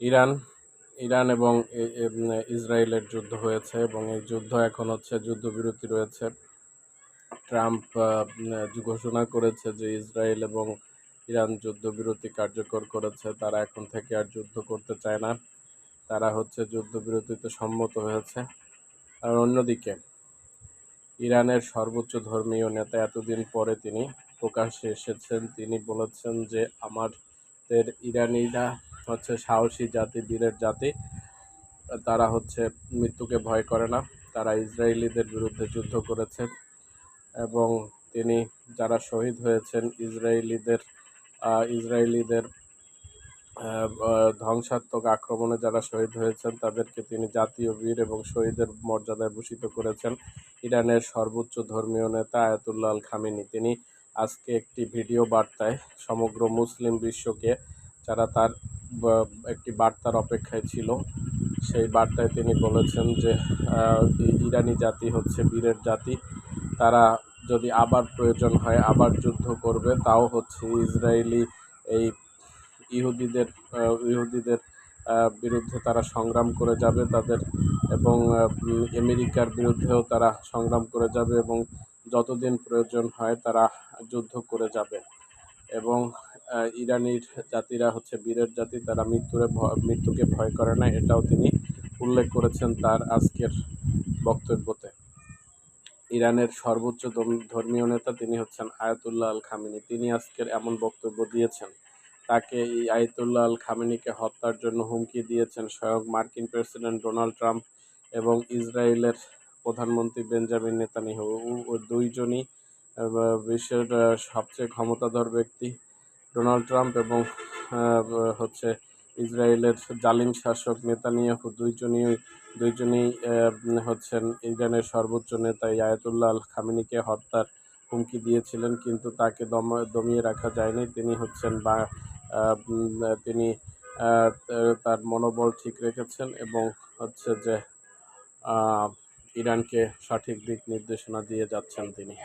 Iran Iran এবং ইসরায়েলের যুদ্ধ হয়েছে এবং এই যুদ্ধ এখন হচ্ছে যুদ্ধবিরতি রয়েছে। ট্রাম্প ঘোষণা করেছে যে ইসরায়েল এবং ইরান যুদ্ধবিরতি কার্যকর করেছে, তারা এখন থেকে আর যুদ্ধ করতে চায় না, তারা হচ্ছে যুদ্ধবিরতিতে সম্মত হয়েছে। আর অন্যদিকে ইরানের সর্বোচ্চ ধর্মীয় নেতা এতদিন পরে তিনি প্রকাশ্যে এসেছেন, তিনি বলেছেন যে আমাদের ইরানিরা হচ্ছে সাহসী জাতি, বীরের জাতি, তারা হচ্ছে মৃত্যুকে ভয় করে না, তারা ইসরায়েলিদের বিরুদ্ধে যুদ্ধ করেছে এবং তিনি যারা শহীদ হয়েছেন ইসরায়েলিদের ধ্বংসাত্মক আক্রমণে যারা শহীদ হয়েছেন তাদেরকে তিনি জাতীয় বীর এবং শহীদের মর্যাদায় ভূষিত করেছেন। ইরানের সর্বোচ্চ ধর্মীয় নেতা আয়াতুল্লাহ আল খামেনি তিনি আজকে একটি ভিডিও বার্তায় সমগ্র মুসলিম বিশ্বকে, যারা তার একটি বার্তার অপেক্ষায় ছিল, সেই বার্তায় তিনি বলেছেন যে ইরানি জাতি হচ্ছে বীরের জাতি, তারা যদি আবার প্রয়োজন হয় আবার যুদ্ধ করবে, তাও হচ্ছে ইসরায়েলি এই ইহুদিদের বিরুদ্ধে তারা সংগ্রাম করে যাবে তাদের, এবং আমেরিকার বিরুদ্ধেও তারা সংগ্রাম করে যাবে এবং যতদিন প্রয়োজন হয় তারা যুদ্ধ করে যাবে। এবং ইরানির জাতিরা হচ্ছে বীরের জাতি, তারা মৃত্যুকে ভয় করে না, এটাও তিনি উল্লেখ করেছেন তার আজকের বক্তব্যতে। ইরানের সর্বোচ্চ ধর্মীয় নেতা তিনি হচ্ছেন আয়াতুল্লাহ আল খামেনি, তিনি আজকের এমন বক্তব্য দিয়েছেন। তাকে এই আয়াতুল্লাহ আল খামেনিকে হত্যার জন্য হুমকি দিয়েছেন স্বয়ং মার্কিন প্রেসিডেন্ট ডোনাল্ড ট্রাম্প এবং ইসরায়েলের প্রধানমন্ত্রী বেঞ্জামিন নেতানিয়াহু। ও দুইজনই বিশ্বের সবচেয়ে ক্ষমতাধর ব্যক্তি। ডোনাল্ড ট্রাম্প এবং হচ্ছে ইসরায়েলের জালিম শাসক নেতানিয়াহু দুইজনই হচ্ছেন ইরানের সর্বোচ্চ নেতা। এই আয়াতুল্লাহ আল খামেনিকে হত্যার হুমকি দিয়েছিলেন, কিন্তু তাকে দমিয়ে রাখা যায়নি। তিনি হচ্ছেন তিনি তার মনোবল ঠিক রেখেছেন এবং হচ্ছে যে ইরানকে সঠিক দিক নির্দেশনা দিয়ে যাচ্ছেন তিনি।